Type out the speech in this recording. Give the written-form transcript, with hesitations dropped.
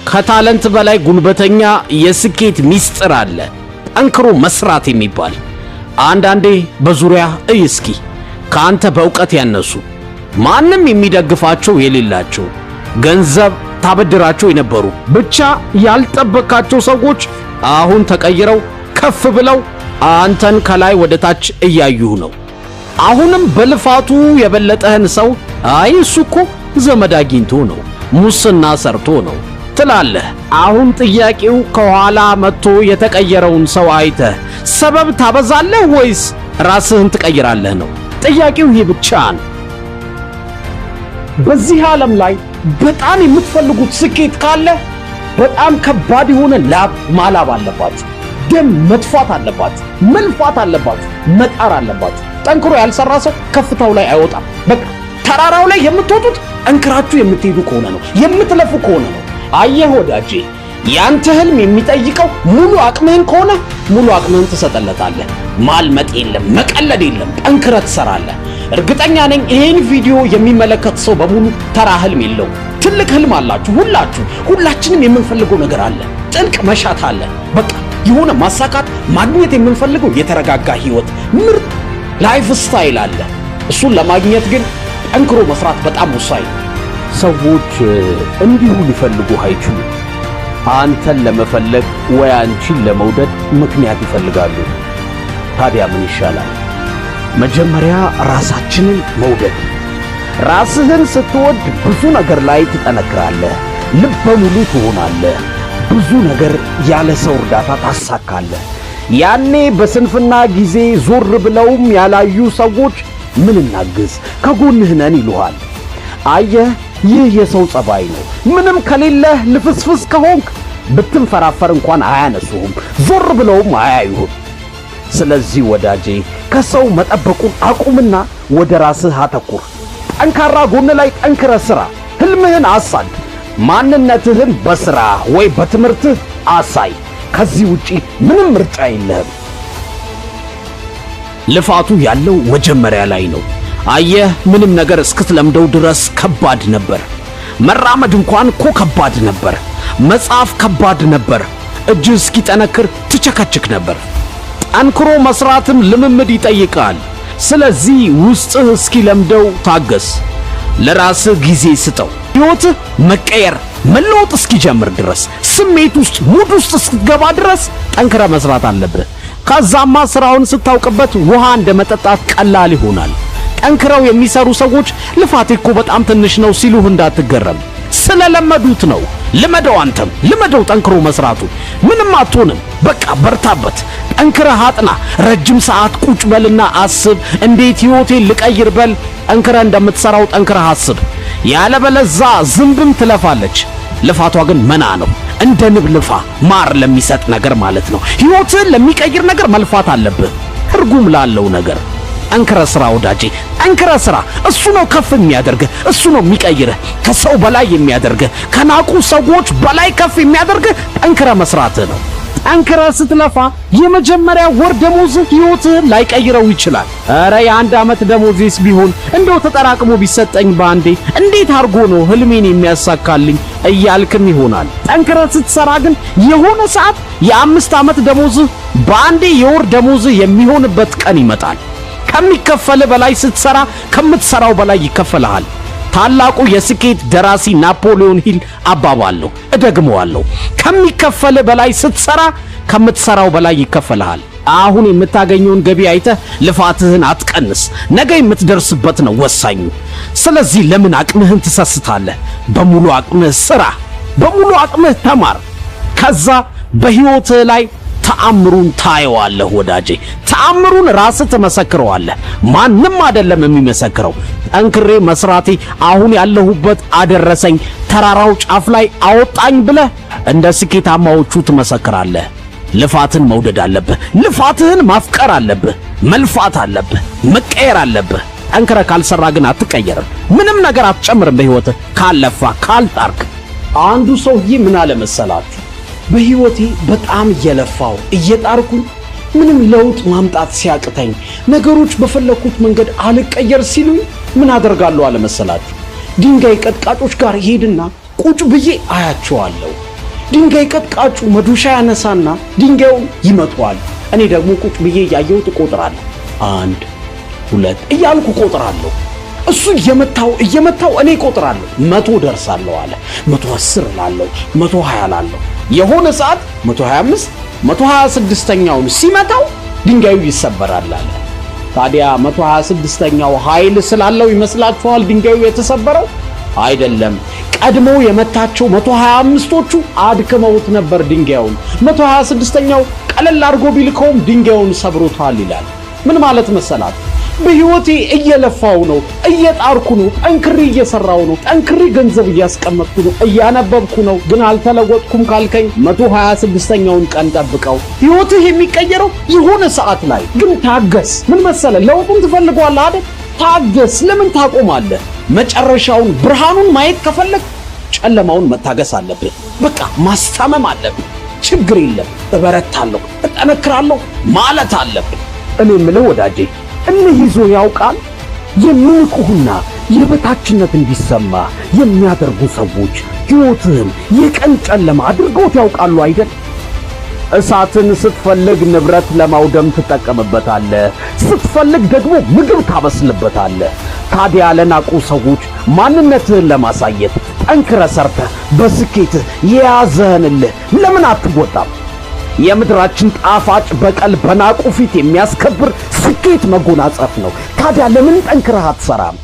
ከታለንት በላይ ጉልበተኛ የስኬት ሚስጥር አለ፣ ጠንክሮ መስራት የሚባል። አንዳንዴ በዙሪያ እይ እስኪ፣ ካንተ በእውቀት ያነሱ፣ ማንም የሚደግፋቸው የሌላቸው፣ ገንዘብ ታበድራቸው የነበሩ ብቻ ያልጠበቃቸው ሰዎች አሁን ተቀይረው ከፍ ብለው አንተን ከላይ ወደ ታች እያዩህ ነው። አሁንም በልፋቱ የበለጠህን ሰው አይ እሱ እኮ ዘመድ አግኝቶ ነው፣ ሙስና ሰርቶ ነው ትላለህ። አሁን ጥያቄው ከኋላ መጥቶ የተቀየረውን ሰው አይተህ ሰበብ ታበዛለህ ወይስ ራስህን ትቀይራለህ ነው ጥያቄው። ይህ ብቻ ነው። በዚህ ዓለም ላይ በጣም የምትፈልጉት ስኬት ካለ በጣም ከባድ የሆነ ላብ ማላብ አለባችሁ፣ ደም መጥፋት አለባችሁ፣ መልፋት አለባችሁ፣ መጣር አለባችሁ። ጠንክሮ ያልሰራ ሰው ከፍታው ላይ አይወጣም። በቃ ተራራው ላይ የምትወጡት ጠንክራችሁ የምትሄዱ ከሆነ ነው፣ የምትለፉ ከሆነ ነው። አየህ ወዳጄ፣ ያንተ ህልም የሚጠይቀው ሙሉ አቅምህን ከሆነ ሙሉ አቅምህን ትሰጠለታለህ። ማልመጥ የለም፣ መቀለድ የለም፣ ጠንክረህ ትሰራለህ። እርግጠኛ ነኝ ይሄን ቪዲዮ የሚመለከት ሰው በሙሉ ተራ ህልም የለውም። ትልቅ ህልም አላችሁ ሁላችንም የምንፈልገው ነገር አለ፣ ጥልቅ መሻት አለ። በቃ የሆነ ማሳካት ማግኘት የምንፈልገው የተረጋጋ ህይወት፣ ምርጥ ላይፍ ስታይል አለ። እሱን ለማግኘት ግን ጠንክሮ መስራት በጣም ወሳኝ ነው። ሰዎች እንዲሁ ሊፈልጉ አይችሉም። አንተን ለመፈለግ ወይ አንቺን ለመውደድ ምክንያት ይፈልጋሉ። ታዲያ ምን ይሻላል? መጀመሪያ ራሳችንን መውደድ። ራስህን ስትወድ ብዙ ነገር ላይ ትጠነክራለህ፣ ልበ ሙሉ ትሆናለህ፣ ብዙ ነገር ያለ ሰው እርዳታ ታሳካለህ። ያኔ በስንፍና ጊዜ ዞር ብለውም ያላዩ ሰዎች ምን እናግዝ ከጎንህ ነን ይሉሃል። አየህ፣ ይህ የሰው ጸባይ ነው። ምንም ከሌለህ ልፍስፍስ ከሆንክ ብትንፈራፈር እንኳን አያነሱህም፣ ዞር ብለውም አያዩህም። ስለዚህ ወዳጄ ከሰው መጠበቁን አቁምና ወደ ራስህ አተኩር። ጠንካራ ጎን ላይ ጠንክረህ ስራ፣ ህልምህን አሳድ፣ ማንነትህን በስራ ወይ በትምህርትህ አሳይ። ከዚህ ውጪ ምንም ምርጫ የለህም። ልፋቱ ያለው መጀመሪያ ላይ ነው። አየህ፣ ምንም ነገር እስክትለምደው ድረስ ከባድ ነበር። መራመድ እንኳን እኮ ከባድ ነበር። መጻፍ ከባድ ነበር። እጅህ እስኪጠነክር ትቸከችክ ነበር። ጠንክሮ መስራትም ልምምድ ይጠይቃል። ስለዚህ ውስጥህ እስኪለምደው ታገስ፣ ለራስህ ጊዜ ስጠው። ሕይወትህ መቀየር መለወጥ እስኪጀምር ድረስ፣ ስሜት ውስጥ ሙድ ውስጥ እስክትገባ ድረስ ጠንክረ መስራት አለብህ። ከዛማ ስራውን ስታውቅበት ውሃ እንደመጠጣት ቀላል ይሆናል። ጠንክረው የሚሰሩ ሰዎች ልፋቴ እኮ በጣም ትንሽ ነው ሲሉህ እንዳትገረም፣ ስለለመዱት ነው። ልመደው፣ አንተም ልመደው ጠንክሮ መስራቱ። ምንም አትሆንም። በቃ በርታበት፣ ጠንክረህ አጥና። ረጅም ሰዓት ቁጭ በልና አስብ፣ እንዴት ሕይወቴን ልቀይር በል። ጠንክረህ እንደምትሰራው ጠንክረህ አስብ። ያለበለዛ ዝንብም ትለፋለች፣ ልፋቷ ግን መና ነው። እንደ ንብ ልፋ፣ ማር ለሚሰጥ ነገር ማለት ነው። ሕይወትህን ለሚቀይር ነገር መልፋት አለብህ፣ ትርጉም ላለው ነገር። ጠንክረህ ስራ ወዳጄ፣ ጠንክረህ ስራ። እሱ ነው ከፍ የሚያደርግህ፣ እሱ ነው የሚቀይርህ፣ ከሰው በላይ የሚያደርግህ፣ ከናቁ ሰዎች በላይ ከፍ የሚያደርግህ ጠንክረህ መስራትህ ነው። ጠንክረህ ስትለፋ የመጀመሪያ ወር ደሞዝህ ሕይወትህን ላይቀይረው ይችላል። ኧረ የአንድ ዓመት ደሞዜስ ቢሆን እንደው ተጠራቅሞ ቢሰጠኝ ባንዴ እንዴት አድርጎ ነው ህልሜን የሚያሳካልኝ እያልክም ይሆናል። ጠንክረህ ስትሰራ ግን የሆነ ሰዓት የ5 ዓመት ደሞዝህ ባንዴ የወር ደሞዝህ የሚሆንበት ቀን ይመጣል። ከሚከፈልህ በላይ ስትሰራ ከምትሰራው በላይ ይከፈልሃል። ታላቁ የስኬት ደራሲ ናፖሊዮን ሂል አባባል ነው፣ እደግመዋለሁ። ከሚከፈልህ በላይ ስትሰራ ከምትሰራው በላይ ይከፈልሃል። አሁን የምታገኘውን ገቢ አይተህ ልፋትህን አትቀንስ። ነገ የምትደርስበት ነው ወሳኙ። ስለዚህ ለምን አቅምህን ትሰስታለህ? በሙሉ አቅምህ ስራ፣ በሙሉ አቅምህ ተማር። ከዛ በሕይወትህ ላይ ተአምሩን ታየዋለህ ወዳጄ። ተአምሩን ራስህ ትመሰክረዋለህ፣ ማንም አይደለም የሚመሰክረው። ጠንክሬ መስራቴ አሁን ያለሁበት አደረሰኝ፣ ተራራው ጫፍ ላይ አወጣኝ ብለህ እንደ ስኬታማዎቹ ትመሰክራለህ። ልፋትን መውደድ አለብህ፣ ልፋትህን ማፍቀር አለብህ፣ መልፋት አለብህ፣ መቀየር አለብህ። ጠንክረህ ካልሰራ ግን አትቀየርም፣ ምንም ነገር አትጨምርም በሕይወትህ ካልለፋ ካልጣርክ። አንዱ ሰውዬ ምን አለ መሰላችሁ? በሕይወቴ በጣም እየለፋው እየጣርኩኝ ምንም ለውጥ ማምጣት ሲያቅተኝ ነገሮች በፈለኩት መንገድ አልቀየር ሲሉኝ ምን አደርጋለሁ አለ መሰላችሁ? ድንጋይ ቀጥቃጮች ጋር ሄድና ቁጭ ብዬ አያቸዋለሁ። ድንጋይ ቀጥቃጩ መዶሻ ያነሳና ድንጋዩን ይመቷል። እኔ ደግሞ ቁጭ ብዬ ያየሁት እቆጥራለሁ። 1 2 እያልኩ እቆጥራለሁ። እሱ እየመታው እኔ እቆጥራለሁ። 100 ደርሳለሁ አለ። 110 እላለሁ፣ 120 እላለሁ። የሆነ ሰዓት 125 126ኛውን ሲመታው ድንጋዩ ይሰበራል አለ። ታዲያ 126ኛው ኃይል ስላለው ይመስላችኋል ድንጋዩ የተሰበረው? አይደለም። ቀድሞ የመታቸው 125ቶቹ አድክመውት ነበር ድንጋዩን። 126ኛው ቀለል አድርጎ ቢልከውም ድንጋዩን ሰብሮታል ይላል። ምን ማለት መሰላት? በህይወቴ እየለፋው ነው፣ እየጣርኩ ነው፣ ጠንክሬ እየሰራው ነው፣ ጠንክሬ ገንዘብ እያስቀመጥኩ ነው፣ እያነበብኩ ነው፣ ግን አልተለወጥኩም ካልከኝ 126ኛውን ቀን ጠብቀው። ህይወትህ የሚቀየረው የሆነ ሰዓት ላይ ግን ታገስ። ምን መሰለ፣ ለውጡን ትፈልገዋለህ አይደል? ታገስ። ለምን ታቆማለህ? መጨረሻውን ብርሃኑን ማየት ከፈለግ ጨለማውን መታገስ አለብህ። በቃ ማስታመም አለብህ። ችግር የለም፣ እበረታለሁ፣ እጠነክራለሁ ማለት አለብህ። እኔ የምለው ወዳጄ፣ እልህ ይዞ ያውቃል? የሚንቁህና የበታችነት እንዲሰማ የሚያደርጉ ሰዎች ሕይወትህን የቀን ጨለማ አድርገውት ያውቃሉ አይደል? እሳትን ስትፈልግ ንብረት ለማውደም ትጠቀምበታለህ፣ ስትፈልግ ደግሞ ምግብ ታበስልበታለህ። ታዲያ ለናቁ ሰዎች ማንነትህን ለማሳየት ጠንክረህ ሰርተህ በስኬትህ የያዘህንልህ ለምን አትወጣም? የምድራችን ጣፋጭ በቀል በናቁ ፊት የሚያስከብር ስኬት መጎናጸፍ ነው። ታዲያ ለምን ጠንክረህ አትሰራም?